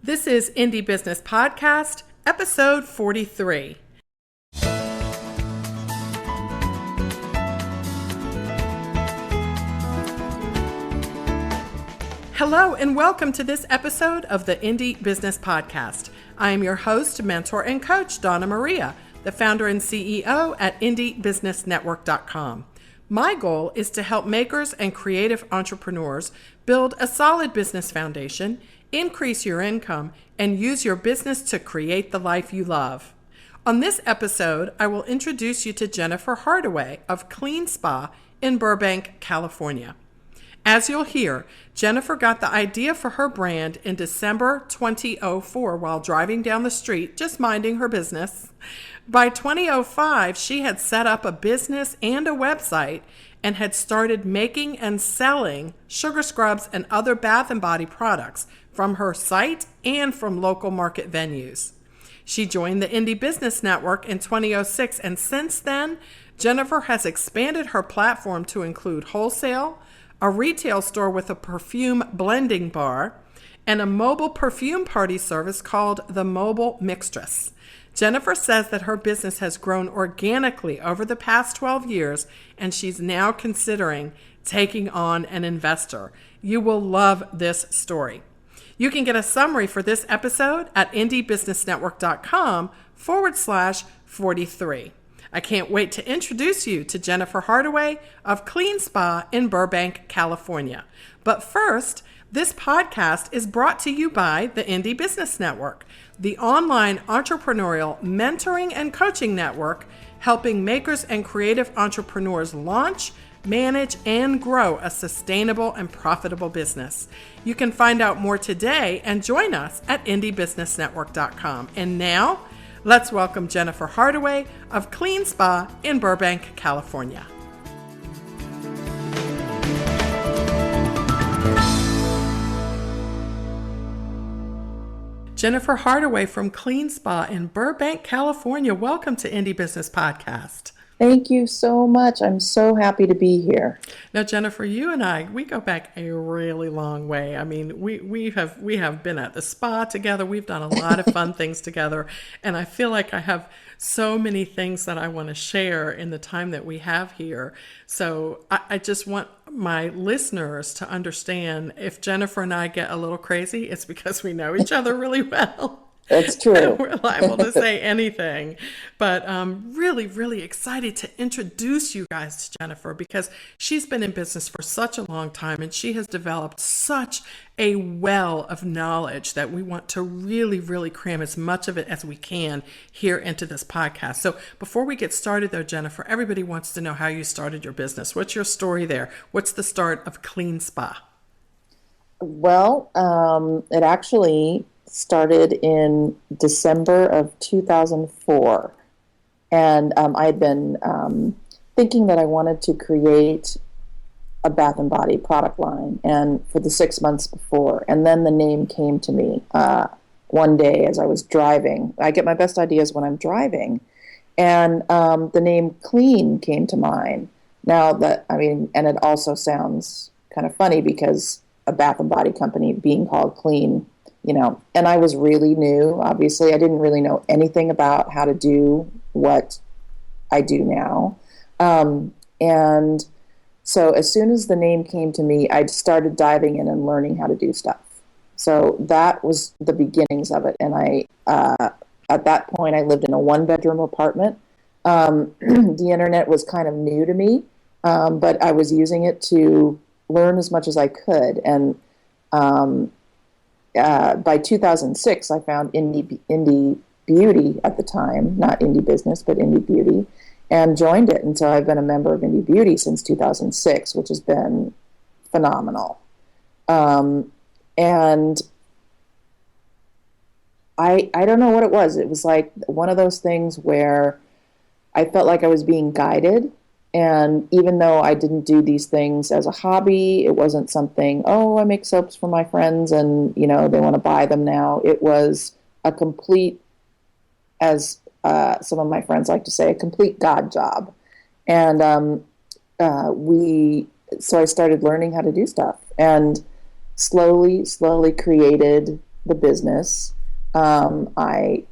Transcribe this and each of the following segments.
This is Indie Business Podcast, episode 43. Hello and welcome to this episode of the Indie Business Podcast. I am your host, mentor, and coach, Donna Maria, the founder and CEO at indiebusinessnetwork.com. My goal is to help makers and creative entrepreneurs build a solid business foundation, increase your income, and use your business to create the life you love. On this episode, I will introduce you to Jennifer Hardaway of KleanSpa in Burbank, California. As you'll hear, Jennifer got the idea for her brand in December 2004 while driving down the street, just minding her business. By 2005, she had set up a business and a website and had started making and selling sugar scrubs and other bath and body products from her site and from local market venues. She joined the Indie Business Network in 2006, and since then, Jennifer has expanded her platform to include wholesale, a retail store with a perfume blending bar, and a mobile perfume party service called the Mobile Mixtress. Jennifer says that her business has grown organically over the past 12 years, and she's now considering taking on an investor. You will love this story. You can get a summary for this episode at indiebusinessnetwork.com/43. I can't wait to introduce you to Jennifer Hardaway of KleanSpa in Burbank, California. But first, this podcast is brought to you by the Indie Business Network, the online entrepreneurial mentoring and coaching network helping makers and creative entrepreneurs launch, manage, and grow a sustainable and profitable business. You can find out more today and join us at indiebusinessnetwork.com. And now, let's welcome Jennifer Hardaway of KleanSpa in Burbank, California. Jennifer Hardaway from KleanSpa in Burbank, California. Welcome to Indie Business Podcast. Thank you so much. I'm so happy to be here. Now, Jennifer, you and I, we go back a really long way. I mean, we have been at the spa together. We've done a lot of fun things together. And I feel like I have so many things that I want to share in the time that we have here. So I just want my listeners to understand if Jennifer and I get a little crazy, it's because we know each other really well. That's true. We're liable to say anything, but really, really excited to introduce you guys to Jennifer because she's been in business for such a long time and she has developed such a well of knowledge that we want to really, really cram as much of it as we can here into this podcast. So before we get started though, Jennifer, everybody wants to know how you started your business. What's your story there? What's the start of KleanSpa? Well, it actually started in December of 2004. And I had been thinking that I wanted to create a bath and body product line and for the 6 months before. And then the name came to me one day as I was driving. I get my best ideas when I'm driving. And the name Clean came to mind. And it also sounds kind of funny because a bath and body company being called Clean, and I was really new. Obviously, I didn't really know anything about how to do what I do now. And so as soon as the name came to me, I started diving in and learning how to do stuff. So that was the beginnings of it. And at that point, I lived in a one-bedroom apartment. The internet was kind of new to me, but I was using it to learn as much as I could. And by 2006, I found Indie Beauty at the time, not Indie Business, but Indie Beauty, and joined it. And so I've been a member of Indie Beauty since 2006, which has been phenomenal. And I don't know what it was. It was like one of those things where I felt like I was being guided. And even though I didn't do these things as a hobby, it wasn't something, I make soaps for my friends and, they want to buy them now. It was a complete, as some of my friends like to say, a complete God job. And so I started learning how to do stuff and slowly created the business. I,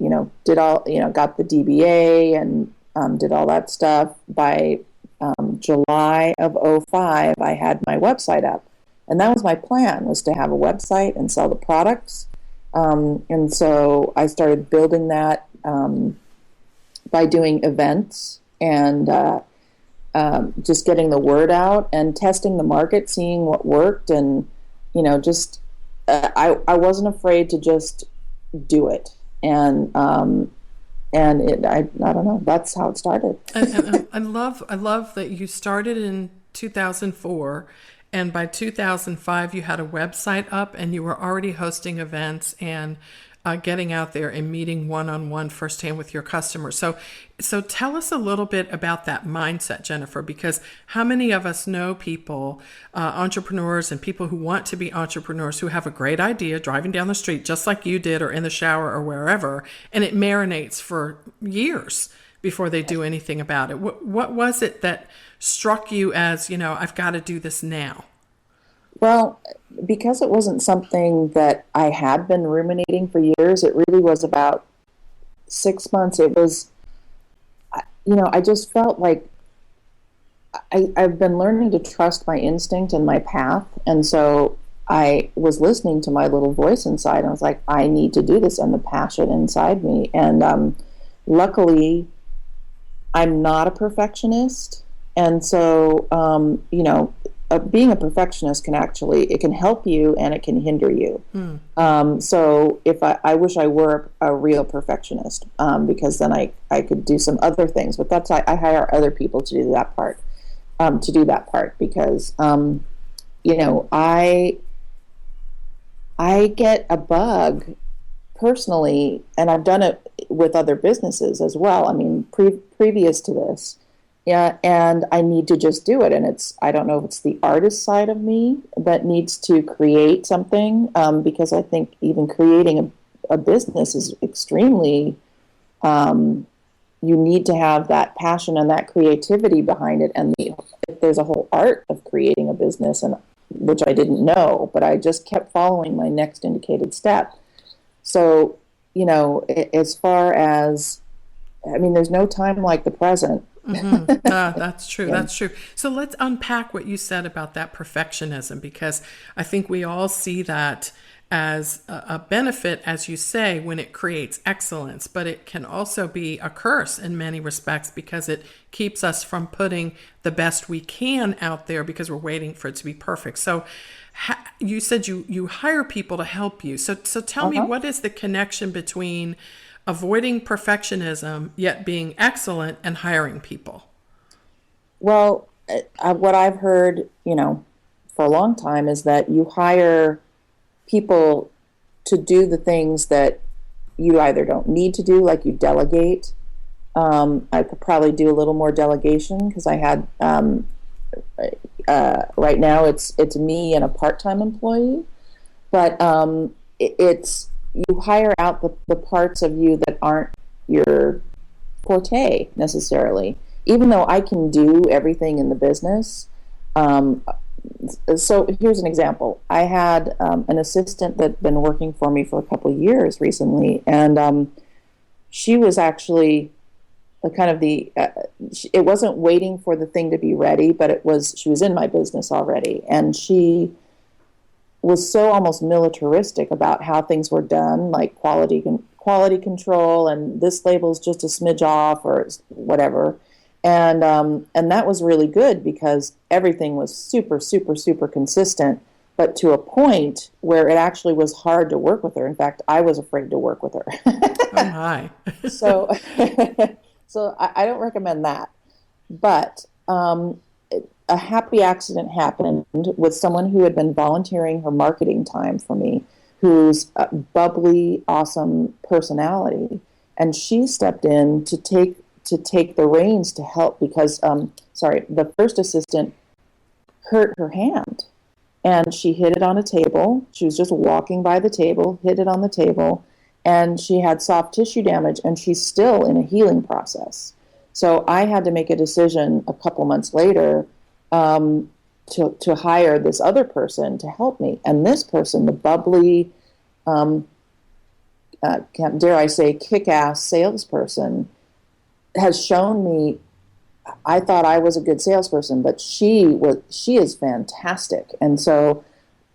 did all, got the DBA and did all that stuff. By July of '05, I had my website up. And that was my plan, was to have a website and sell the products. And so I started building that by doing events and just getting the word out and testing the market, seeing what worked. And, just I wasn't afraid to just do it. And I don't know, that's how it started. And I love that you started in 2004. And by 2005, you had a website up and you were already hosting events and getting out there and meeting one-on-one firsthand with your customers. So tell us a little bit about that mindset, Jennifer, because how many of us know people, entrepreneurs and people who want to be entrepreneurs who have a great idea driving down the street just like you did or in the shower or wherever, and it marinates for years before they do anything about it. What was it that struck you as, I've got to do this now? Well, because it wasn't something that I had been ruminating for years, it really was about 6 months. It was, I just felt like I've been learning to trust my instinct and my path. And so I was listening to my little voice inside. And I was like, I need to do this, and the passion inside me. And luckily, I'm not a perfectionist. And so, being a perfectionist it can help you and it can hinder you. So if I wish I were a real perfectionist, because then I could do some other things, but that's, I hire other people to do that part, because, I get a bug personally, and I've done it with other businesses as well. I mean, previous to this. Yeah, and I need to just do it. And I don't know if it's the artist side of me that needs to create something, because I think even creating a business is extremely, you need to have that passion and that creativity behind it. And there's a whole art of creating a business, and which I didn't know, but I just kept following my next indicated step. So, as far as, there's no time like the present. That's true. Yeah. That's true. So let's unpack what you said about that perfectionism, because I think we all see that as a benefit, as you say, when it creates excellence, but it can also be a curse in many respects because it keeps us from putting the best we can out there because we're waiting for it to be perfect. So you said you hire people to help you. So tell me, what is the connection between avoiding perfectionism yet being excellent and hiring people? Well, what I've heard, for a long time is that you hire people to do the things that you either don't need to do, like you delegate. I could probably do a little more delegation because I had, right now it's me and a part-time employee, but it's, you hire out the parts of you that aren't your forte necessarily, even though I can do everything in the business. So here's an example. I had an assistant that'd been working for me for a couple of years recently, and she was actually it wasn't waiting for the thing to be ready, but she was in my business already, and she was so almost militaristic about how things were done, like quality control, and this label's just a smidge off or whatever. And that was really good because everything was super, super, super consistent, but to a point where it actually was hard to work with her. In fact, I was afraid to work with her. Oh my. So I don't recommend that. But a happy accident happened with someone who had been volunteering her marketing time for me, who's a bubbly, awesome personality. And she stepped in to take the reins to help because, the first assistant hurt her hand. And she hit it on a table. She was just walking by the table, hit it on the table, and she had soft tissue damage, and she's still in a healing process. So I had to make a decision a couple months later to hire this other person to help me. And this person, the bubbly, dare I say, kick-ass salesperson has shown me. I thought I was a good salesperson, but she is fantastic. And so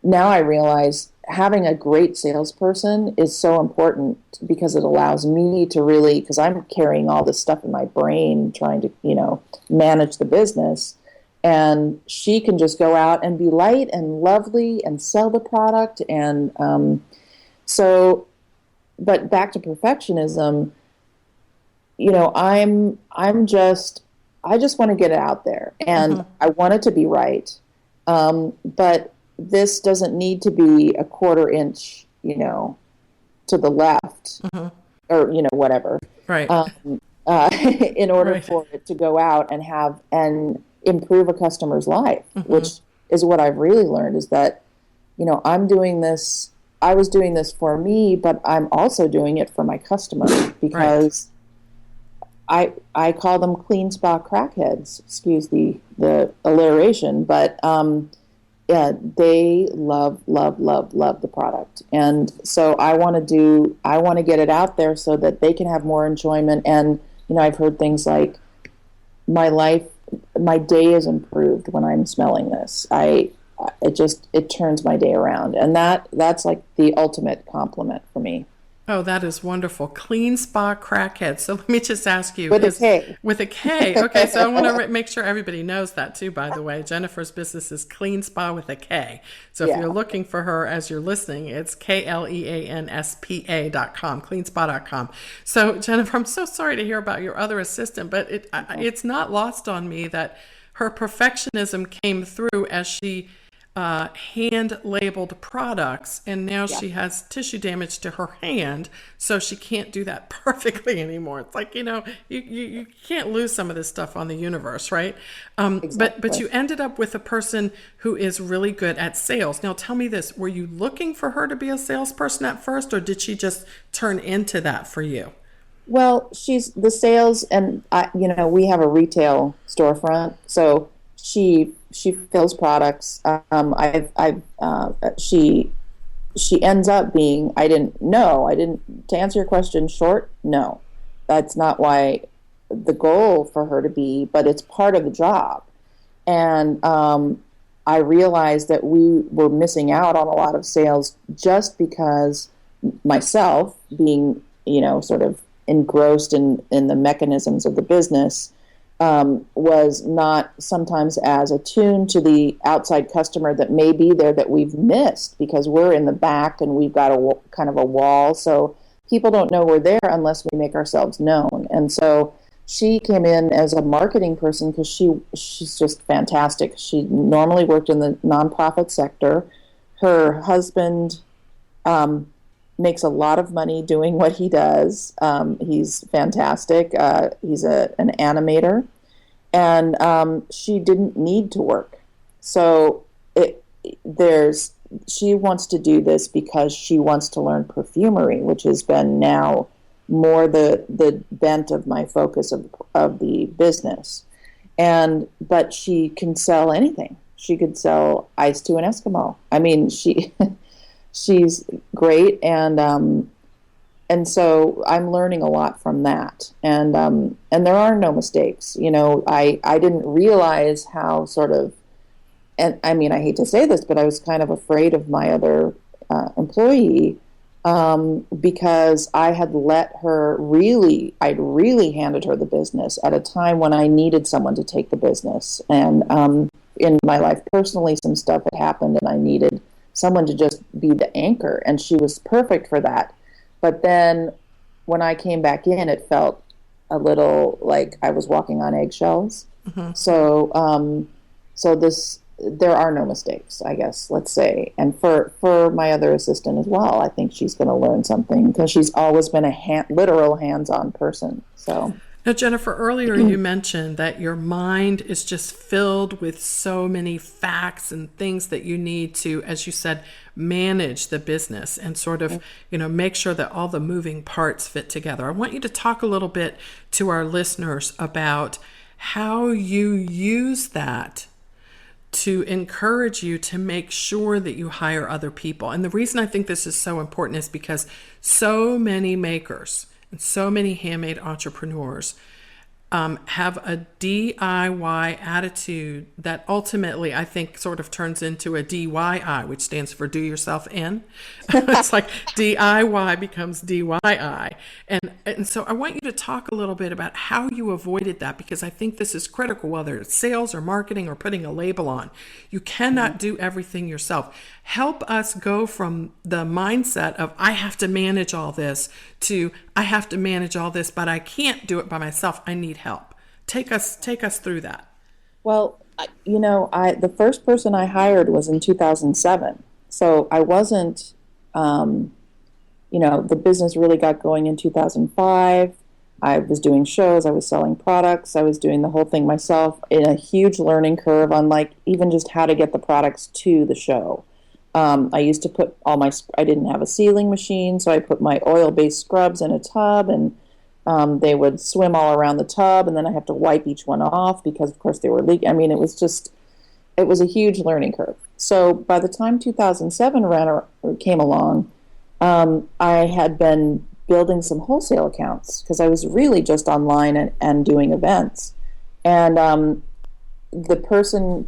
now I realize having a great salesperson is so important because it allows me to really, because I'm carrying all this stuff in my brain trying to, manage the business. And she can just go out and be light and lovely and sell the product. And but back to perfectionism, I just want to get it out there, and I want it to be right. But this doesn't need to be a quarter inch, to the left, or whatever. Right. In order for it to go out and improve a customer's life, which is what I've really learned is that, I'm doing this. I was doing this for me, but I'm also doing it for my customer because I call them KleanSpa crackheads. Excuse the alliteration, but they love the product, and so I want to get it out there so that they can have more enjoyment. And I've heard things like my day is improved when I'm smelling this. It turns my day around, and that's like the ultimate compliment for me. Oh, that is wonderful. KleanSpa crackhead. So let me just ask you. With a K. With a K. Okay, so I want to make sure everybody knows that too, by the way. Jennifer's business is KleanSpa with a K. So if you're looking for her as you're listening, it's KleansPA.com, KleanSpa.com. So Jennifer, I'm so sorry to hear about your other assistant, but it's not lost on me that her perfectionism came through as she hand labeled products, and now she has tissue damage to her hand, so she can't do that perfectly anymore. It's like, you can't lose some of this stuff on the universe, right? Exactly. But you ended up with a person who is really good at sales. Now tell me this, were you looking for her to be a salesperson at first, or did she just turn into that for you? Well, she's the sales, and we have a retail storefront, so she fills products. She ends up being, to answer your question short, no, that's not why the goal for her to be, but it's part of the job. And I realized that we were missing out on a lot of sales just because myself being, sort of engrossed in the mechanisms of the business, was not sometimes as attuned to the outside customer that may be there that we've missed because we're in the back and we've got kind of a wall. So people don't know we're there unless we make ourselves known. And so she came in as a marketing person because she's just fantastic. She normally worked in the nonprofit sector. Her husband makes a lot of money doing what he does. He's fantastic. He's an animator, and she didn't need to work. So she wants to do this because she wants to learn perfumery, which has been now more the bent of my focus of the business. But she can sell anything. She could sell ice to an Eskimo. I mean, she's great, and so I'm learning a lot from that, and there are no mistakes. I didn't realize how sort of, and I mean, I hate to say this, but I was kind of afraid of my other employee because I had I'd really handed her the business at a time when I needed someone to take the business, and in my life personally, some stuff had happened, and I needed someone to just be the anchor, and she was perfect for that. But then when I came back in, it felt a little like I was walking on eggshells. Mm-hmm. So there are no mistakes, I guess, let's say. And for my other assistant as well, I think she's going to learn something because she's always been a literal hands-on person. So. Now, Jennifer, earlier you mentioned that your mind is just filled with so many facts and things that you need to, as you said, manage the business and sort of, make sure that all the moving parts fit together. I want you to talk a little bit to our listeners about how you use that to encourage you to make sure that you hire other people. And the reason I think this is so important is because so many makers and so many handmade entrepreneurs have a DIY attitude that ultimately I think sort of turns into a DYI, which stands for do yourself in. It's like DIY becomes DYI. And so I want you to talk a little bit about how you avoided that, because I think this is critical, whether it's sales or marketing or putting a label on. You cannot do everything yourself. Help us go from the mindset of I have to manage all this to I have to manage all this, but I can't do it by myself. I need help. Take us through that. Well, the first person I hired was in 2007. So I wasn't, the business really got going in 2005. I was doing shows, I was selling products, I was doing the whole thing myself, in a huge learning curve on even just how to get the products to the show. I used to put I didn't have a sealing machine, so I put my oil-based scrubs in a tub, and they would swim all around the tub, and then I have to wipe each one off because, of course, they were leaking. I mean, it was a huge learning curve. So by the time 2007 came along, I had been building some wholesale accounts because I was really just online and doing events. And the person,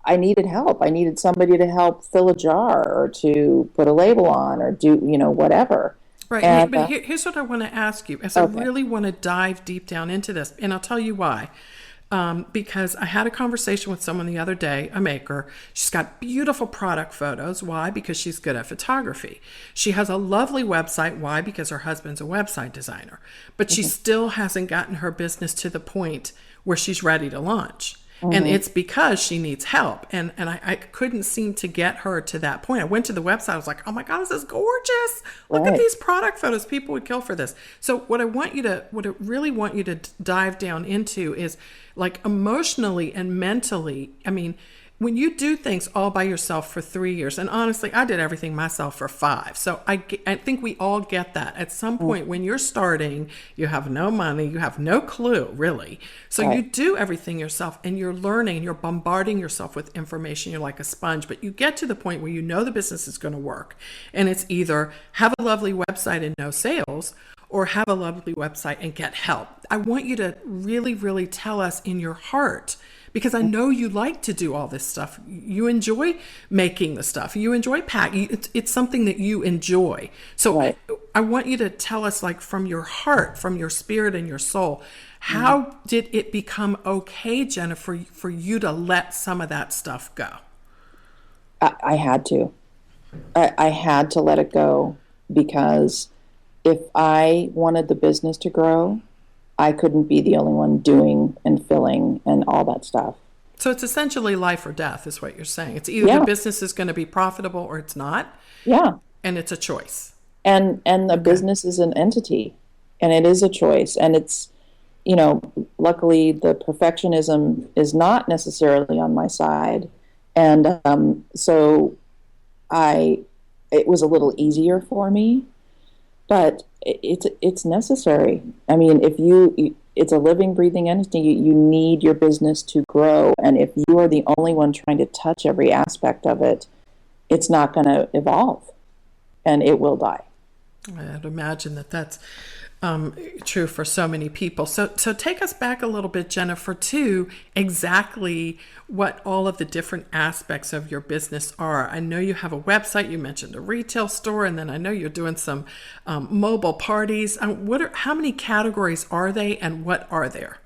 I needed help. I needed somebody to help fill a jar or to put a label on or do, whatever. Right. And, but here's what I want to ask you, as okay. I really want to dive deep down into this. And I'll tell you why. Because I had a conversation with someone the other day, a maker. She's got beautiful product photos. Why? Because she's good at photography. She has a lovely website. Why? Because her husband's a website designer. But she still hasn't gotten her business to the point where she's ready to launch. And it's because she needs help. And I couldn't seem to get her to that point. I went to the website. I was like, oh my God, this is gorgeous. Look at these product photos. People would kill for this. So what I really want you to dive down into is emotionally and mentally. I mean, when you do things all by yourself for 3 years, and honestly, I did everything myself for 5. So I think we all get that. At some point when you're starting, you have no money, you have no clue, really. So you do everything yourself, and you're learning, and you're bombarding yourself with information. You're like a sponge, but you get to the point where you know the business is going to work. And it's either have a lovely website and no sales, or have a lovely website and get help. I want you to really, really tell us in your heart, because I know you like to do all this stuff. You enjoy making the stuff. You enjoy packing. It's something that you enjoy. So I want you to tell us, from your heart, from your spirit and your soul, how did it become okay, Jennifer, for you to let some of that stuff go? I had to. I had to let it go, because if I wanted the business to grow, I couldn't be the only one doing and filling and all that stuff. So it's essentially life or death is what you're saying. It's either the business is going to be profitable or it's not. Yeah. And it's a choice. And the business is an entity, and it is a choice. And it's, luckily the perfectionism is not necessarily on my side. And so it was a little easier for me. But it's necessary. I mean, it's a living, breathing entity. You need your business to grow. And if you are the only one trying to touch every aspect of it, it's not going to evolve, and it will die. I'd imagine that's true for so many people. So take us back a little bit, Jennifer, to exactly what all of the different aspects of your business are. I know you have a website. You mentioned a retail store, and then I know you're doing some mobile parties. How many categories are they, and what are there?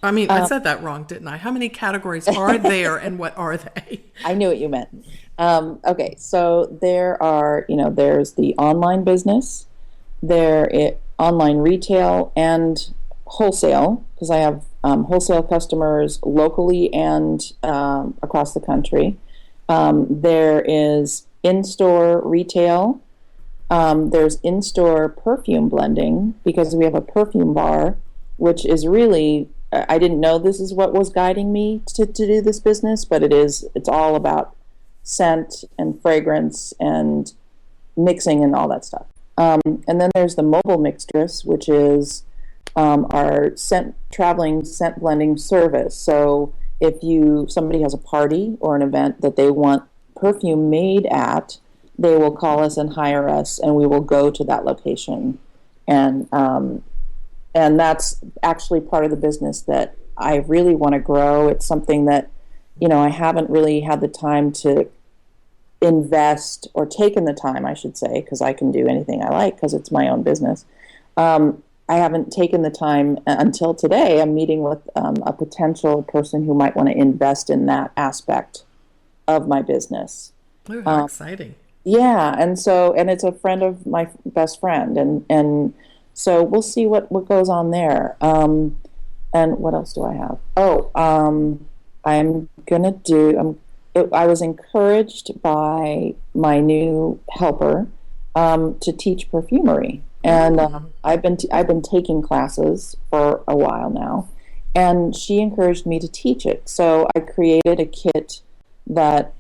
I mean, I said that wrong, didn't I? How many categories are there, and what are they? I knew what you meant. Okay, so there are, there's the online business, online retail and wholesale, because I have wholesale customers locally and across the country. There is in-store retail. There's in-store perfume blending, because we have a perfume bar, which is really, I didn't know this is what was guiding me to do this business, but it's all about scent and fragrance and mixing and all that stuff. And then there's the mobile mixtress, which is our traveling scent blending service. So somebody has a party or an event that they want perfume made at, they will call us and hire us, and we will go to that location. And that's actually part of the business that I really want to grow. It's something that, I haven't really had the time to invest, or taken the time, I should say, because I can do anything I like because it's my own business. I haven't taken the time until today. I'm meeting with a potential person who might want to invest in that aspect of my business. Ooh, how exciting. Yeah, and it's a friend of my best friend, and so we'll see what goes on there. And what else do I have? I was encouraged by my new helper to teach perfumery. And I've been taking classes for a while now, and she encouraged me to teach it. So I created a kit that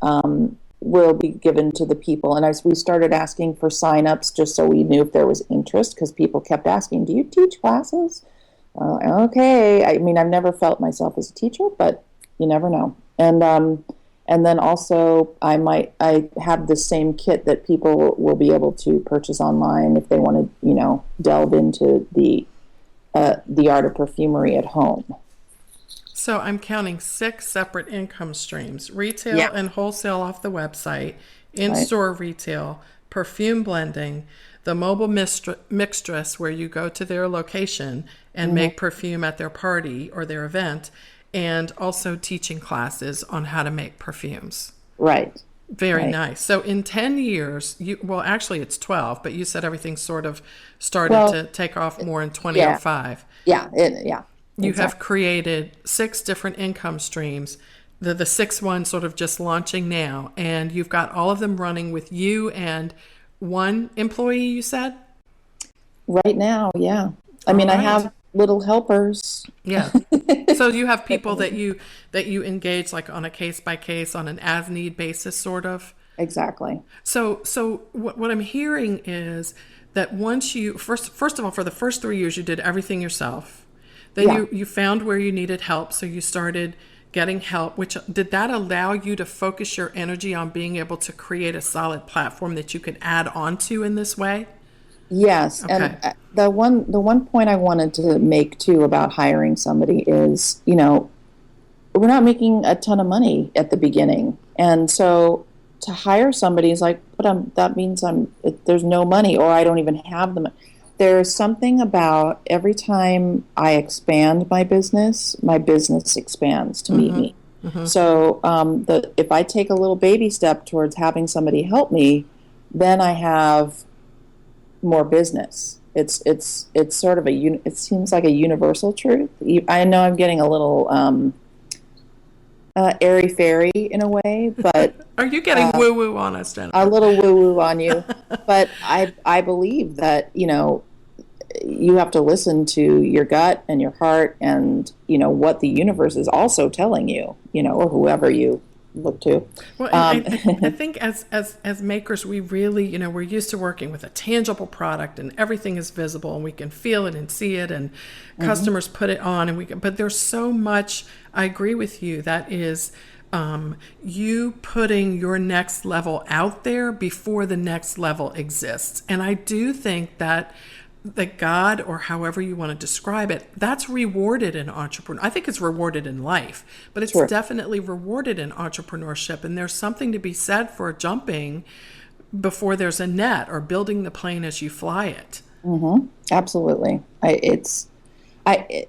will be given to the people. And we started asking for signups just so we knew if there was interest, because people kept asking, "Do you teach classes?" Okay. I mean, I've never felt myself as a teacher, but you never know. And then also I have the same kit that people will be able to purchase online if they want to, delve into the art of perfumery at home. So I'm counting 6 separate income streams: retail and wholesale off the website, in-store retail, perfume blending, the mobile mixtress where you go to their location and make perfume at their party or their event, and also teaching classes on how to make perfumes. Right. Very nice. So in 10 years, actually it's 12, but you said everything sort of started to take off more in 2005. Yeah. You have created 6 different income streams, the 6th one sort of just launching now, and you've got all of them running with you and 1 employee, you said? Right now, yeah. I have little helpers. Yeah. So you have people that you engage like on a case by case, on an as need basis, sort of. Exactly. So what I'm hearing is that once you first of all, for the first 3 years, you did everything yourself. Then you found where you needed help, so you started getting help. Which did that allow you to focus your energy on being able to create a solid platform that you could add onto in this way? Yes, okay. And the one point I wanted to make too about hiring somebody is, we're not making a ton of money at the beginning, and so to hire somebody is like, but that means there's no money, or I don't even have the money. There's something about every time I expand my business expands to meet me. Mm-hmm. So if I take a little baby step towards having somebody help me, then I have more business. It's sort of it seems like a universal truth. I know I'm getting a little airy-fairy in a way, but are you getting woo-woo on us, Jennifer? A little woo-woo on you. But I believe that, you have to listen to your gut and your heart and, what the universe is also telling you, or whoever you look to. Well, I think as makers, we really, we're used to working with a tangible product and everything is visible and we can feel it and see it, and customers put it on, and but there's so much, I agree with you, that is you putting your next level out there before the next level exists. And I do think that God, or however you want to describe it, that's rewarded in entrepreneur. I think it's rewarded in life, but it's definitely rewarded in entrepreneurship. And there's something to be said for jumping before there's a net, or building the plane as you fly it. Mm-hmm. Absolutely. It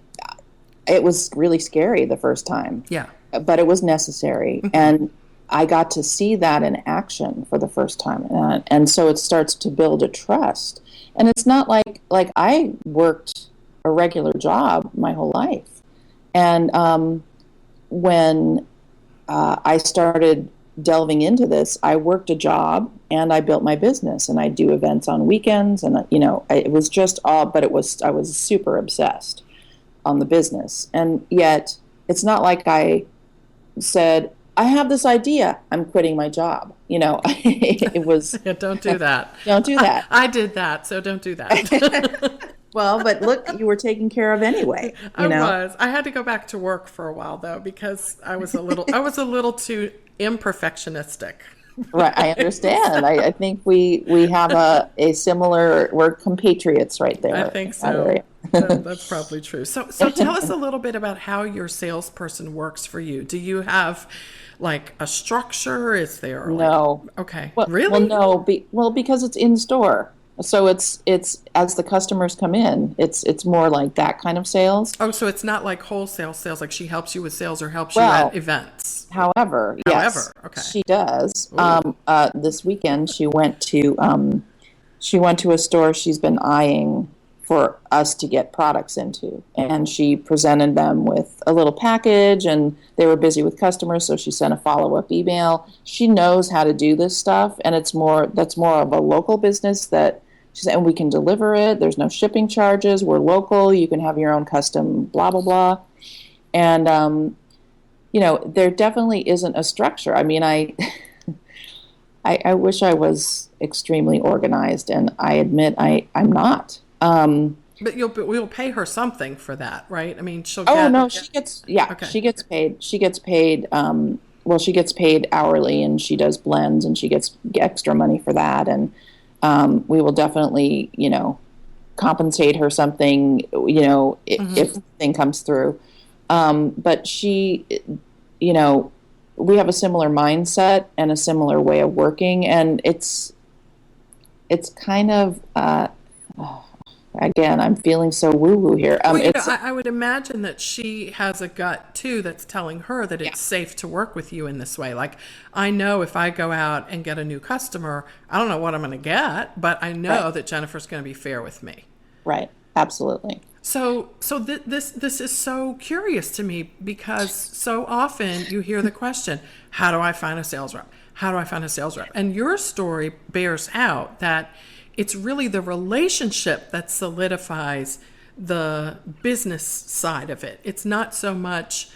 was really scary the first time. Yeah. But it was necessary. Mm-hmm. And I got to see that in action for the first time. And so it starts to build a trust. And it's not like I worked a regular job my whole life. And when I started delving into this, I worked a job and I built my business, and I do events on weekends, and it was just all, but I was super obsessed on the business. And yet it's not like I said, I have this idea, I'm quitting my job. It was... Don't do that. Don't do that. I did that, so don't do that. Well, but look, you were taken care of anyway, I was. I had to go back to work for a while though because I was a little too imperfectionistic. Right, I understand. I think we have a similar, we're compatriots right I there think in that so. area. That's probably true. So tell us a little bit about how your salesperson works for you. Do you have like a structure? Is there like, No. okay, Well, really? no, because it's in store. So it's as the customers come in, it's more like that kind of sales. Oh, so it's not like wholesale sales, like she helps you with sales or helps you at Well, events. however, yes, However, okay. she does. Ooh. This weekend she went to a store she's been eyeing for us to get products into, and she presented them with a little package, and they were busy with customers, so she sent a follow-up email. She knows how to do this stuff, and that's more of a local business that she said, and we can deliver it. There's no shipping charges. We're local. You can have your own custom blah blah blah. And there definitely isn't a structure. I mean, I wish I was extremely organized, and I admit I'm not. But we'll pay her something for that, right? I mean, she'll Oh get, no, she gets okay. she gets paid. She gets paid. Well, she gets paid hourly, and she does blends, and she gets extra money for that. And we will definitely, compensate her something, if the thing comes through. But she, we have a similar mindset and a similar way of working, and it's kind of. Again, I'm feeling so woo-woo here. Well, I would imagine that she has a gut too that's telling her that it's safe to work with you in this way. Like, I know if I go out and get a new customer, I don't know what I'm going to get, but I know that Jennifer's going to be fair with me. Right. Absolutely. So this is so curious to me because so often you hear the question, how do I find a sales rep? How do I find a sales rep? And your story bears out that it's really the relationship that solidifies the business side of it. It's not so much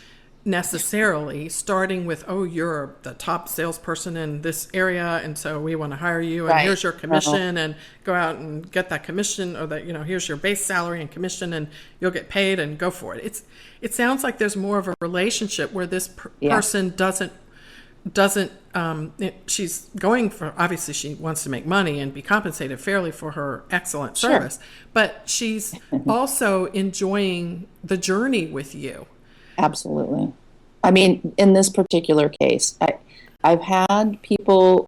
necessarily starting with, oh, you're the top salesperson in this area, and so we want to hire you, and here's your commission, and go out and get that commission, or that, here's your base salary and commission, and you'll get paid, and go for it. It sounds like there's more of a relationship where this person doesn't she's going for, obviously she wants to make money and be compensated fairly for her excellent service, but she's also enjoying the journey with you. Absolutely. I mean, in this particular case, I've had people,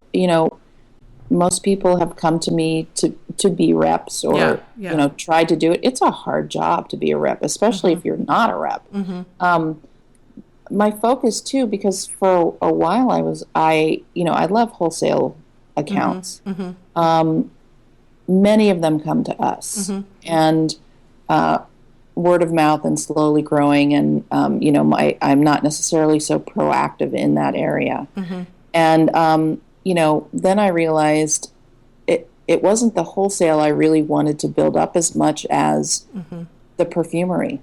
most people have come to me to be reps or, try to do it. It's a hard job to be a rep, especially if you're not a rep. My focus too, because for a while I love wholesale accounts. Many of them come to us, and word of mouth and slowly growing. And I'm not necessarily so proactive in that area. And then I realized it wasn't the wholesale I really wanted to build up as much as the perfumery.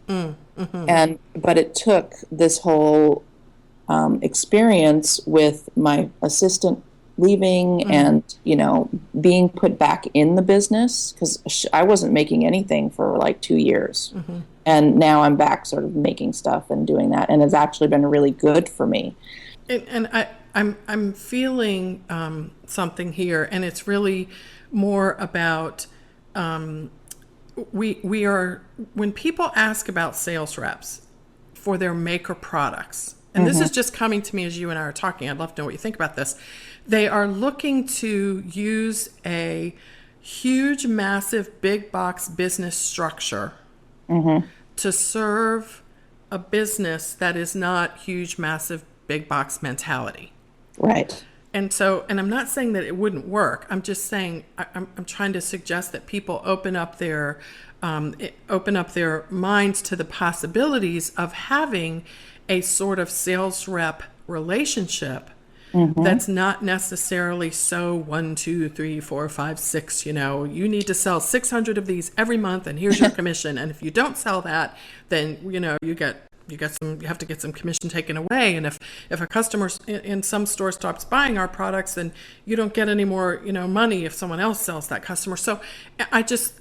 But it took this whole experience with my assistant leaving and, being put back in the business, because I wasn't making anything for like 2 years. And now I'm back sort of making stuff and doing that. And it's actually been really good for me. And I'm feeling something here, and it's really more about we are, when people ask about sales reps for their maker products, and this is just coming to me as you and I are talking, I'd love to know what you think about this. They are looking to use a huge, massive, big box business structure to serve a business that is not huge, massive, big box mentality. Right. And I'm not saying that it wouldn't work. I'm just saying I'm trying to suggest that people open up their minds to the possibilities of having a sort of sales rep relationship that's not necessarily so 1, 2, 3, 4, 5, 6. You need to sell 600 of these every month, and here's your commission. And if you don't sell that, then you get you have to get some commission taken away. And if a customer in some store stops buying our products, then you don't get any more, money if someone else sells that customer. So I just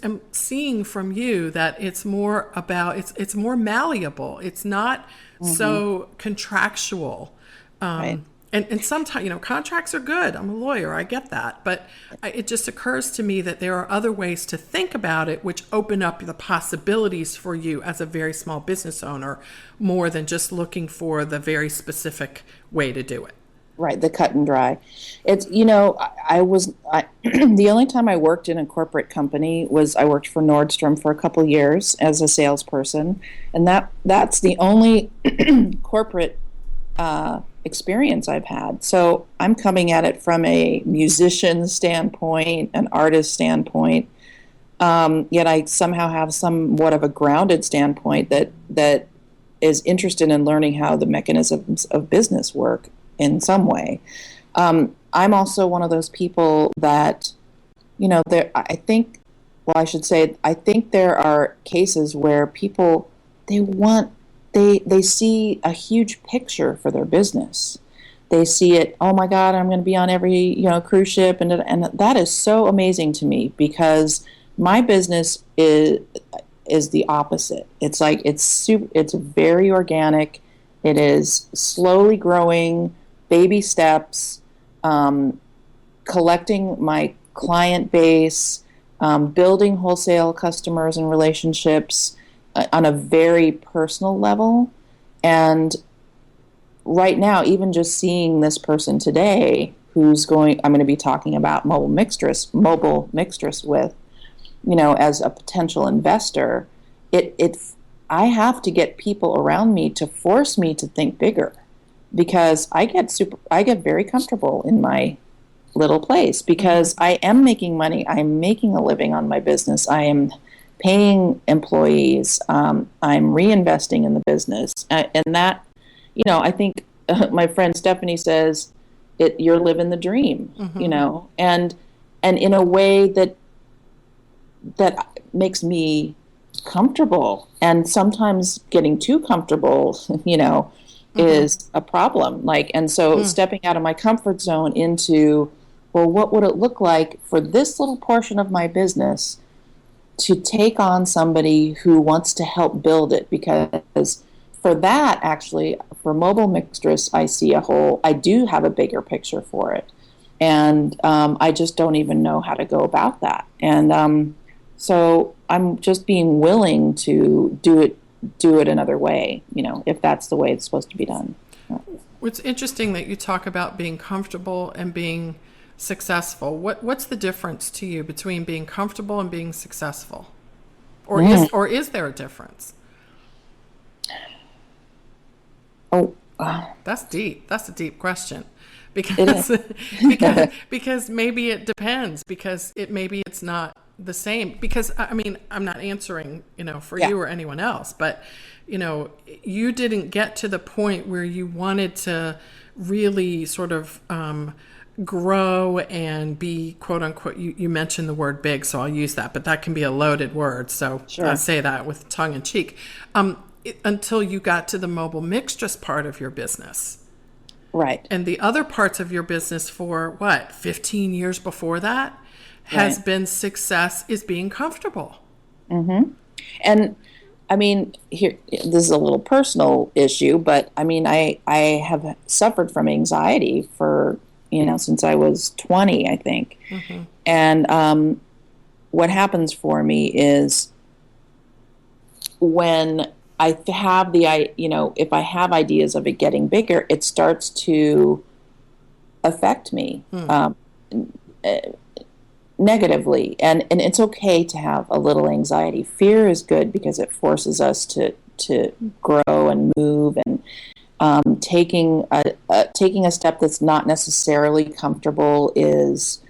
am seeing from you that it's more about, it's more malleable. It's not so contractual. Right. And sometimes, contracts are good. I'm a lawyer. I get that. But it just occurs to me that there are other ways to think about it, which open up the possibilities for you as a very small business owner, more than just looking for the very specific way to do it. Right. The cut and dry. It's, the only time I worked in a corporate company was I worked for Nordstrom for a couple years as a salesperson. And that's the only corporate experience I've had. So I'm coming at it from a musician standpoint, an artist standpoint, yet I somehow have somewhat of a grounded standpoint that is interested in learning how the mechanisms of business work in some way. I'm also one of those people that, I think there are cases where people, they see a huge picture for their business. They see it, oh my God, I'm going to be on every, cruise ship. And that is so amazing to me, because my business is the opposite. It's like, it's very organic. It is slowly growing, baby steps, collecting my client base, building wholesale customers and relationships on a very personal level. And right now, even just seeing this person today I'm going to be talking about mobile mixtress with, as a potential investor, I have to get people around me to force me to think bigger, because I get very comfortable in my little place, because I am making money. I'm making a living on my business. I am paying employees. I'm reinvesting in the business. And that, I think my friend Stephanie says, you're living the dream, and in a way that makes me comfortable. And sometimes getting too comfortable, is a problem. Stepping out of my comfort zone into, well, what would it look like for this little portion of my business to take on somebody who wants to help build it? Because for that, actually, for mobile mixtress, I do have a bigger picture for it. And I just don't even know how to go about that. And so I'm just being willing to do it another way, if that's the way it's supposed to be done. It's interesting that you talk about being comfortable and being successful. What's the difference to you between being comfortable and being successful? Or is there a difference? Oh, that's deep. That's a deep question, because maybe it depends, because maybe it's not the same. Because I'm not answering, for you or anyone else, but you didn't get to the point where you wanted to really sort of grow and be, quote unquote, you mentioned the word big, so I'll use that, but that can be a loaded word. So sure. I say that with tongue in cheek. Until you got to the mobile mixtress part of your business. Right. And the other parts of your business for 15 years before that has been success is being comfortable. Mm-hmm. And here, this is a little personal issue, but I have suffered from anxiety for, since I was 20, I think. Mm-hmm. And what happens for me is when I have if I have ideas of it getting bigger, it starts to affect me negatively. And it's okay to have a little anxiety. Fear is good because it forces us to grow and move, and taking a step that's not necessarily comfortable is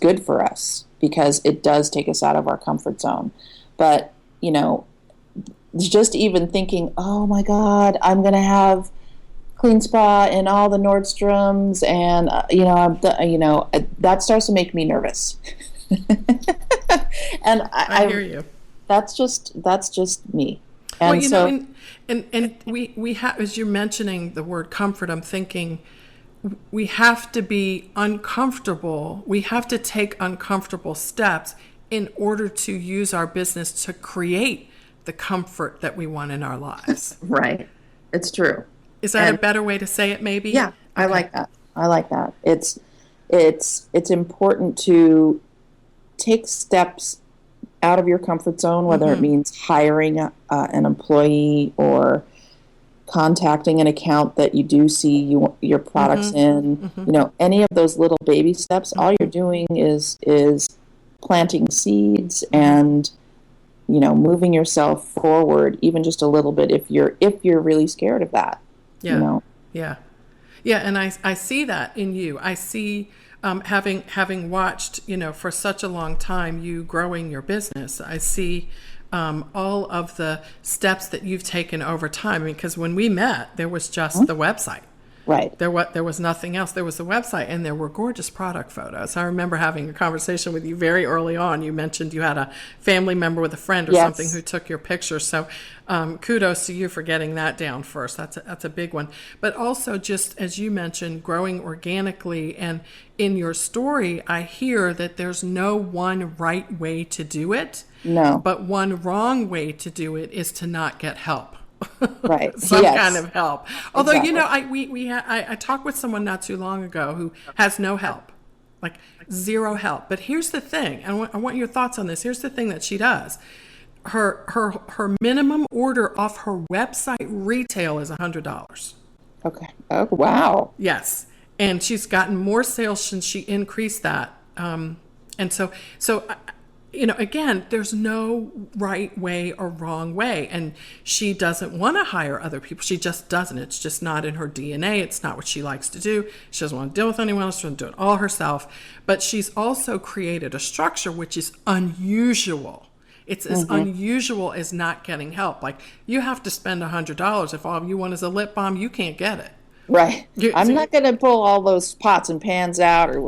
good for us, because it does take us out of our comfort zone. But just even thinking, oh my God, I'm going to have KleanSpa and all the Nordstroms, and that starts to make me nervous. And I hear you. that's just me. Well, And so, and we have, as you're mentioning the word comfort, I'm thinking we have to be uncomfortable. We have to take uncomfortable steps in order to use our business to create the comfort that we want in our lives. right. It's true. Is that a better way to say it, maybe? Yeah, I Okay. like that. I like that. It's important to take steps out of your comfort zone, whether it means hiring an employee or contacting an account that you do see your products in. Any of those little baby steps. All you're doing is planting seeds and moving yourself forward even just a little bit if you're really scared of that. Yeah. Yeah. Yeah. And I see that in you. I see, having watched, for such a long time, you growing your business. I see, all of the steps that you've taken over time. Because when we met, there was just the website. Right. There was nothing else. There was the website, and there were gorgeous product photos. I remember having a conversation with you very early on. You mentioned you had a family member with a friend or something who took your picture. So kudos to you for getting that down first. That's a big one. But also, just as you mentioned, growing organically. And in your story, I hear that there's no one right way to do it. No. But one wrong way to do it is to not get help. Right. Some Yes. kind of help. Although, Exactly. I talked with someone not too long ago who has no help, like zero help. But here's the thing. I want your thoughts on this. Here's the thing that she does. Her minimum order off her website retail is $100. Okay. Oh, wow. Yes. And she's gotten more sales since she increased that. And so, again, there's no right way or wrong way. And she doesn't want to hire other people. She just doesn't. It's just not in her DNA. It's not what she likes to do. She doesn't want to deal with anyone else. She wants to do it all herself. But she's also created a structure which is unusual. It's as unusual as not getting help. Like, you have to spend $100. If all you want is a lip balm, you can't get it. Right. I'm not going to pull all those pots and pans out or,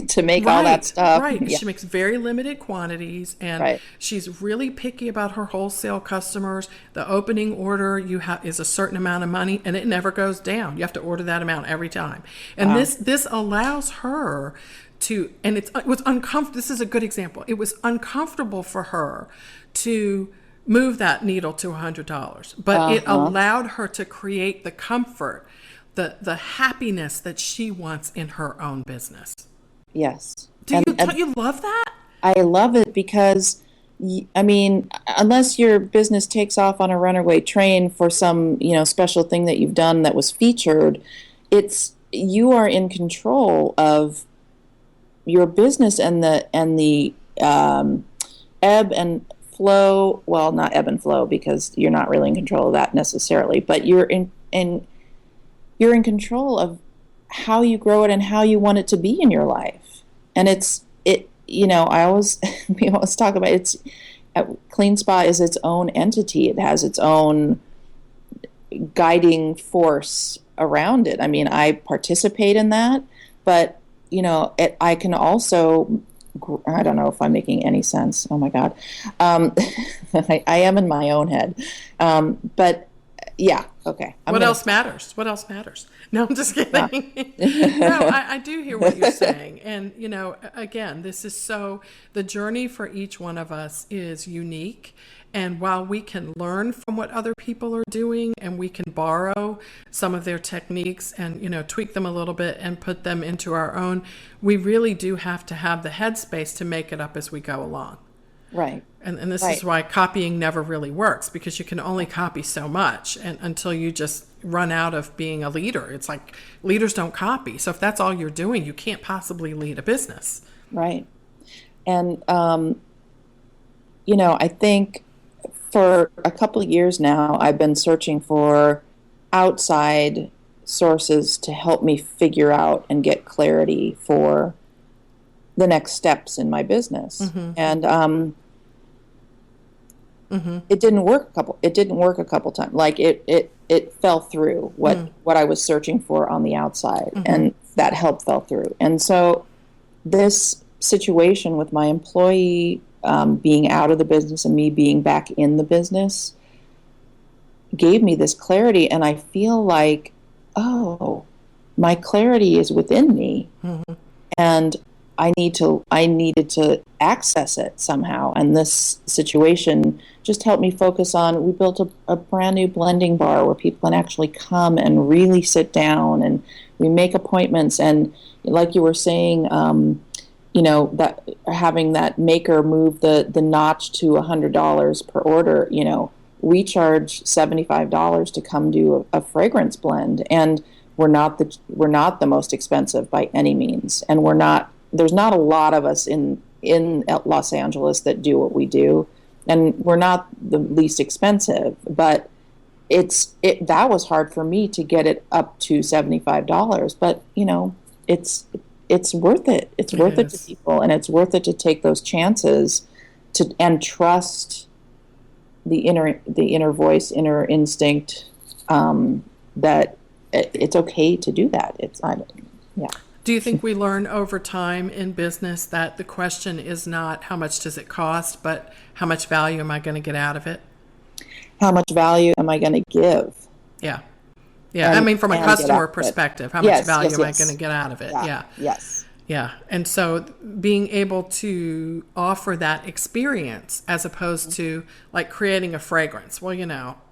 to make all that stuff. Right. Yeah. She makes very limited quantities, and she's really picky about her wholesale customers. The opening order is a certain amount of money, and it never goes down. You have to order that amount every time. And this allows her to, and it was uncomfortable. This is a good example. It was uncomfortable for her to move that needle to $100, but it allowed her to create the comfort, the happiness that she wants in her own business. Yes. Don't you love that? I love it because, unless your business takes off on a runaway train for some, special thing that you've done that was featured, you are in control of your business and the ebb and flow. Well, not ebb and flow, because you're not really in control of that necessarily, but you're in control of how you grow it and how you want it to be in your life. And we always talk about KleanSpa is its own entity. It has its own guiding force around it. I mean, I participate in that, but I can also, I don't know if I'm making any sense. Oh my God. I am in my own head. But yeah. Okay. What else matters? No, I'm just kidding. No, I do hear what you're saying. And, again, the journey for each one of us is unique. And while we can learn from what other people are doing, and we can borrow some of their techniques and, tweak them a little bit and put them into our own, we really do have to have the headspace to make it up as we go along. Right. And this is why copying never really works, because you can only copy so much until you just run out of being a leader. It's like leaders don't copy. So if that's all you're doing, you can't possibly lead a business. Right. And, I think for a couple of years now, I've been searching for outside sources to help me figure out and get clarity for the next steps in my business. And it didn't work a couple times. Like it fell through what I was searching for on the outside, and that help fell through. And so this situation with my employee being out of the business and me being back in the business gave me this clarity. And I feel like, oh, my clarity is within me. Mm-hmm. And I needed to access it somehow. And this situation just helped me focus on, we built a brand new blending bar where people can actually come and really sit down, and we make appointments. And like you were saying, that having that maker move the notch to $100 per order, we charge $75 to come do a fragrance blend. And we're not the most expensive by any means. And there's not a lot of us in Los Angeles that do what we do, and we're not the least expensive, but that was hard for me to get it up to $75, but it's worth it. It's worth it to people, and it's worth it to take those chances and trust the inner voice, inner instinct, that it's okay to do that. Yeah. Do you think we learn over time in business that the question is not how much does it cost, but how much value am I going to get out of it? How much value am I going to give? Yeah. Yeah. From a customer perspective, how much value am I going to get out of it? Yeah. Yes. Yeah. And so being able to offer that experience as opposed to like creating a fragrance. Well,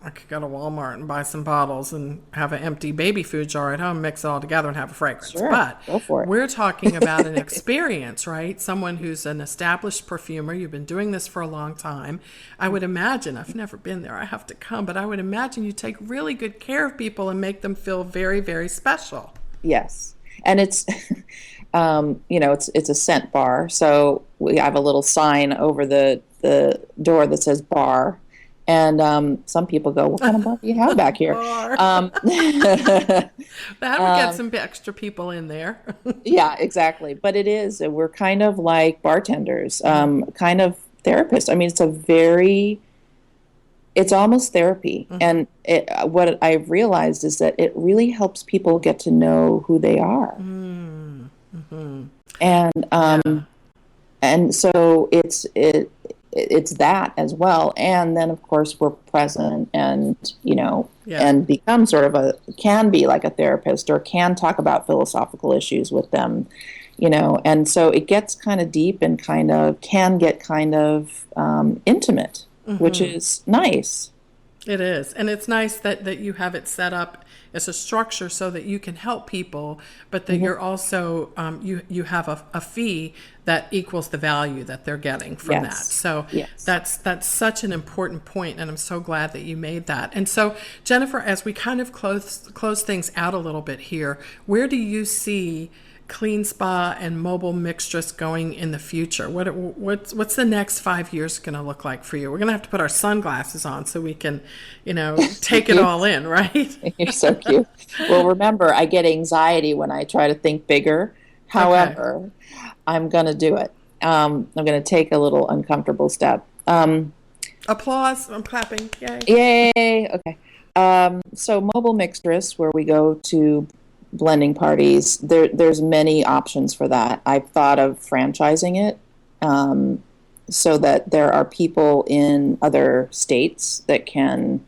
I could go to Walmart and buy some bottles and have an empty baby food jar at home, mix it all together and have a fragrance. Sure, but go for it. We're talking about an experience, right? Someone who's an established perfumer. You've been doing this for a long time. I would imagine, I've never been there, I have to come, but I would imagine you take really good care of people and make them feel very, very special. Yes. And it's... it's a scent bar. So we have a little sign over the door that says bar. And some people go, what kind of bar do you have back here? That would get some extra people in there. Yeah, exactly. But it is. We're kind of like bartenders, kind of therapists. I mean, it's almost therapy. Mm-hmm. And what I've realized is that it really helps people get to know who they are. Mm-hmm. And so it's that as well. And then of course we're present and, and become can be like a therapist or can talk about philosophical issues with them, and so it gets kind of deep and can get intimate, mm-hmm. which is nice. It is. And it's nice that you have it set up as a structure so that you can help people, but that mm-hmm. you're also, you have a fee that equals the value that they're getting from that. So that's such an important point, and I'm so glad that you made that. And so, Jennifer, as we kind of close things out a little bit here, where do you see KleanSpa and Mobile Mixtress going in the future? What's the next 5 years going to look like for you? We're going to have to put our sunglasses on so we can, take it all in, right? You're so cute. Well, remember, I get anxiety when I try to think bigger. However, I'm going to do it. I'm going to take a little uncomfortable step. Applause. I'm clapping. Yay. Yay. Okay. So Mobile Mixtress, where we go to blending parties, there's many options for that. I've thought of franchising it so that there are people in other states that can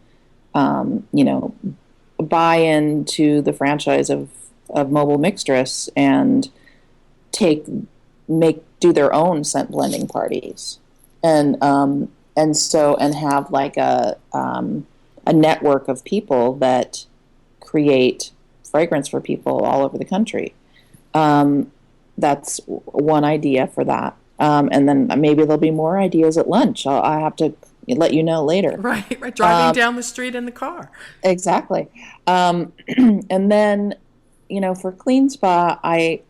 buy into the franchise of Mobile Mixtress and do their own scent blending parties, and have like a network of people that create fragrance for people all over the country. That's one idea for that. And then maybe there'll be more ideas at lunch. I have to let you know later. Right. Driving down the street in the car. Exactly. And then, for KleanSpa, I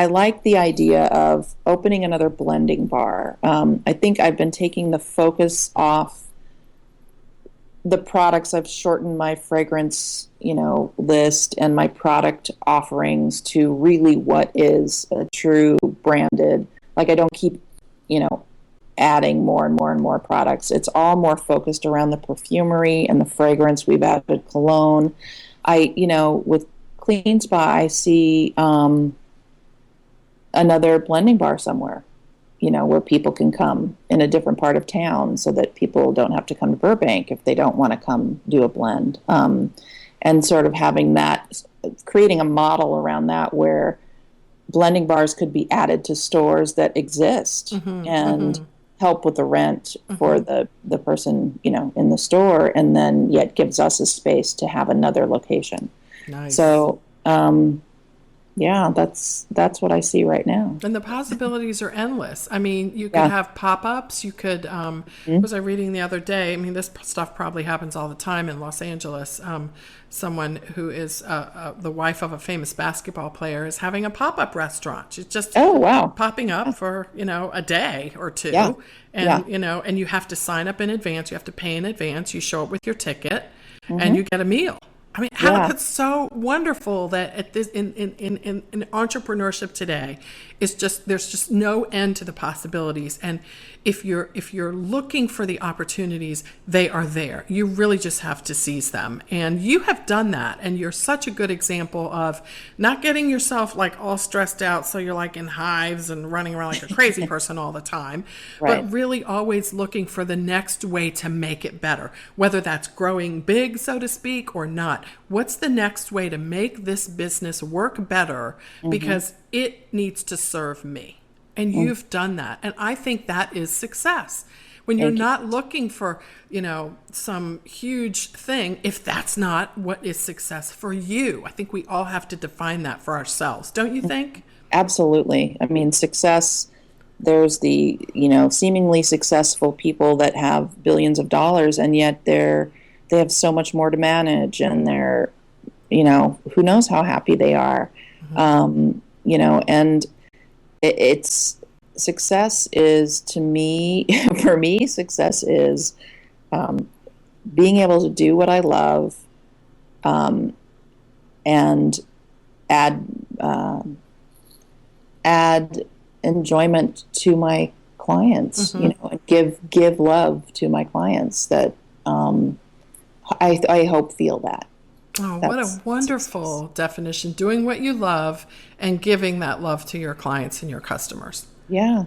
like the idea of opening another blending bar. I think I've been taking the focus off the products. I've shortened my fragrance, list and my product offerings to really what is a true branded. Like I don't keep, adding more and more and more products. It's all more focused around the perfumery and the fragrance. We've added cologne. With KleanSpa, I see another blending bar somewhere. where people can come in a different part of town so that people don't have to come to Burbank if they don't want to come do a blend. And sort of having that, creating a model around that where blending bars could be added to stores that exist and help with the rent for the person, in the store, and then yet gives us a space to have another location. Nice. So, yeah, that's what I see right now. And the possibilities are endless. I mean, you could have pop-ups. You could, was I reading the other day? I mean, this stuff probably happens all the time in Los Angeles. Someone who is the wife of a famous basketball player is having a pop-up restaurant. She's just popping up for, a day or two. Yeah. And, and you have to sign up in advance. You have to pay in advance. You show up with your ticket and you get a meal. I mean, it's so wonderful that at this in entrepreneurship today, there's just no end to the possibilities. And if you're looking for the opportunities, they are there. You really just have to seize them. And you have done that. And you're such a good example of not getting yourself like all stressed out so you're like in hives and running around like a crazy person all the time, but really always looking for the next way to make it better, whether that's growing big, so to speak, or not. What's the next way to make this business work better because it needs to serve me? And you've done that. And I think that is success. When you're not looking for, some huge thing, if that's not what is success for you. I think we all have to define that for ourselves. Don't you think? Absolutely. I mean, success, there's the, seemingly successful people that have billions of dollars, and yet they have so much more to manage, and they're, who knows how happy they are. And it's success is, to me, for me, success is being able to do what I love and add enjoyment to my clients, and give love to my clients that I hope feel that. Oh, what a wonderful definition. Doing what you love and giving that love to your clients and your customers. Yeah.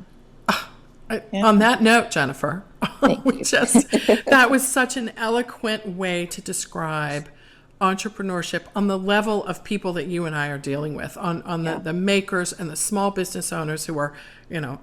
On that note, Jennifer, that was such an eloquent way to describe entrepreneurship on the level of people that you and I are dealing with, on the makers and the small business owners who are,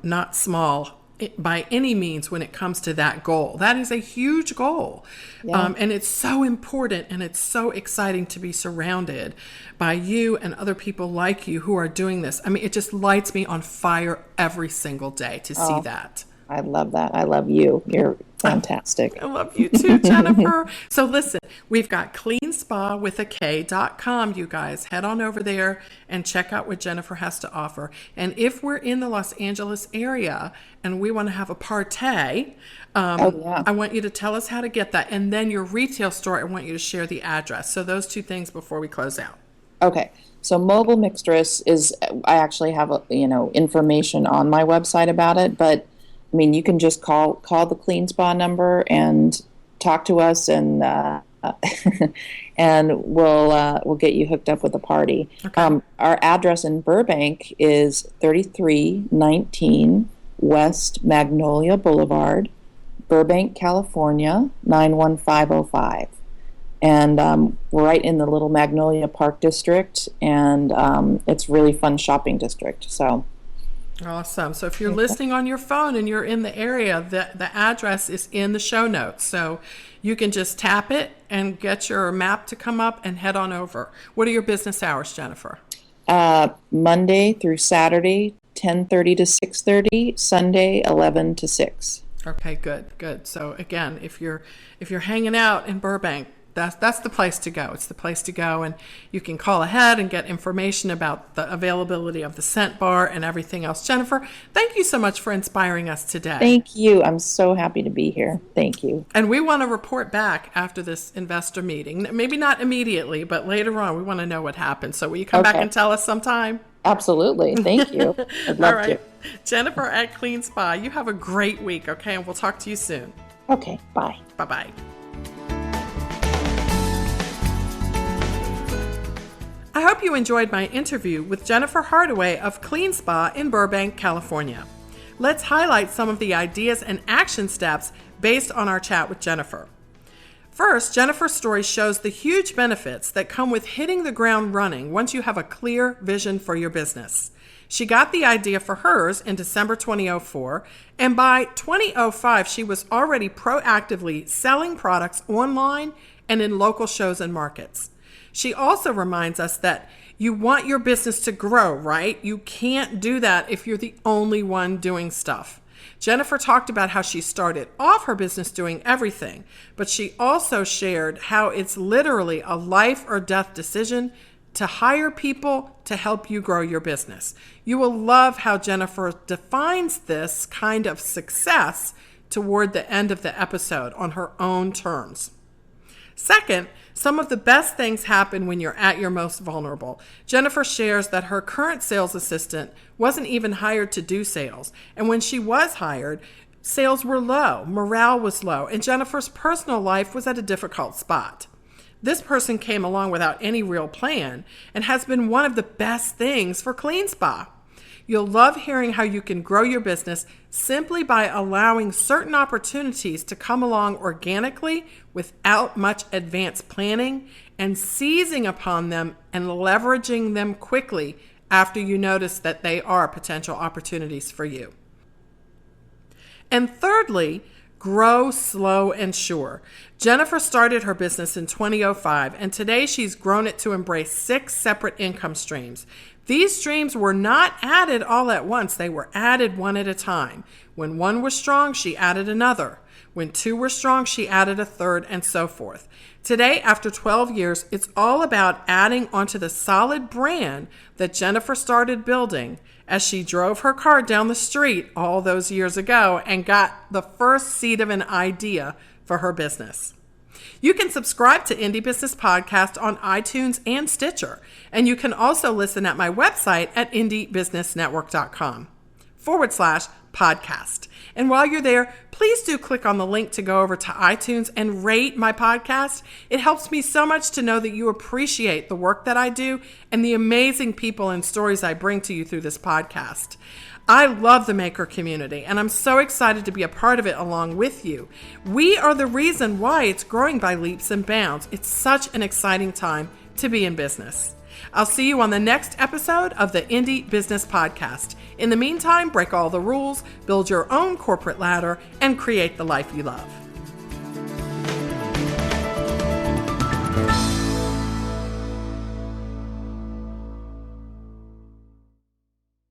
not small by any means when it comes to that goal. That is a huge goal. And it's so important, and it's so exciting to be surrounded by you and other people like you who are doing this. I mean, it just lights me on fire every single day to see that. I love that. I love you. You're fantastic. I love you too, Jennifer. So listen, we've got KleanSpa with a K.com. You guys head on over there and check out what Jennifer has to offer. And if we're in the Los Angeles area and we want to have a party, I want you to tell us how to get that. And then your retail store, I want you to share the address. So those two things before we close out. Okay. So Mobile Mixtress is, I actually have, information on my website about it, but I mean, you can just call the KleanSpa number and talk to us, and and we'll get you hooked up with a party. Okay. Our address in Burbank is 3319 West Magnolia Boulevard, Burbank, California 91505. And we're right in the little Magnolia Park district, and it's really fun shopping district. So. Awesome. So if you're listening on your phone and you're in the area, the address is in the show notes. So you can just tap it and get your map to come up and head on over. What are your business hours, Jennifer? Monday through Saturday, 10:30 to 6:30, Sunday 11 to 6. Okay, good. So again, if you're hanging out in Burbank, that's the place to go. It's the place to go, and you can call ahead and get information about the availability of the scent bar and everything else. Jennifer, thank you so much for inspiring us today. Thank you. I'm so happy to be here. Thank you. And we want to report back after this investor meeting. Maybe not immediately, but later on, we want to know what happened. So will you come back and tell us sometime? Absolutely. Thank you. I'd love to. Jennifer at KleanSpa, you have a great week, okay? And we'll talk to you soon. Okay. Bye. Bye-bye. I hope you enjoyed my interview with Jennifer Hardaway of KleanSpa in Burbank, California. Let's highlight some of the ideas and action steps based on our chat with Jennifer. First, Jennifer's story shows the huge benefits that come with hitting the ground running once you have a clear vision for your business. She got the idea for hers in December 2004, and by 2005, she was already proactively selling products online and in local shows and markets. She also reminds us that you want your business to grow, right? You can't do that if you're the only one doing stuff. Jennifer talked about how she started off her business doing everything, but she also shared how it's literally a life or death decision to hire people to help you grow your business. You will love how Jennifer defines this kind of success toward the end of the episode on her own terms. Second, some of the best things happen when you're at your most vulnerable. Jennifer shares that her current sales assistant wasn't even hired to do sales. And when she was hired, sales were low, morale was low, and Jennifer's personal life was at a difficult spot. This person came along without any real plan and has been one of the best things for KleanSpa. You'll love hearing how you can grow your business simply by allowing certain opportunities to come along organically without much advanced planning and seizing upon them and leveraging them quickly after you notice that they are potential opportunities for you. And thirdly, grow slow and sure. Jennifer started her business in 2005, and today she's grown it to embrace 6 separate income streams. These streams were not added all at once. They were added one at a time. When one was strong, she added another. When 2 were strong, she added a third, and so forth. Today, after 12 years, it's all about adding onto the solid brand that Jennifer started building as she drove her car down the street all those years ago and got the first seed of an idea for her business. You can subscribe to Indie Business Podcast on iTunes and Stitcher, and you can also listen at my website at indiebusinessnetwork.com/podcast. And while you're there, please do click on the link to go over to iTunes and rate my podcast. It helps me so much to know that you appreciate the work that I do and the amazing people and stories I bring to you through this podcast. I love the maker community, and I'm so excited to be a part of it along with you. We are the reason why it's growing by leaps and bounds. It's such an exciting time to be in business. I'll see you on the next episode of the Indie Business Podcast. In the meantime, break all the rules, build your own corporate ladder, and create the life you love.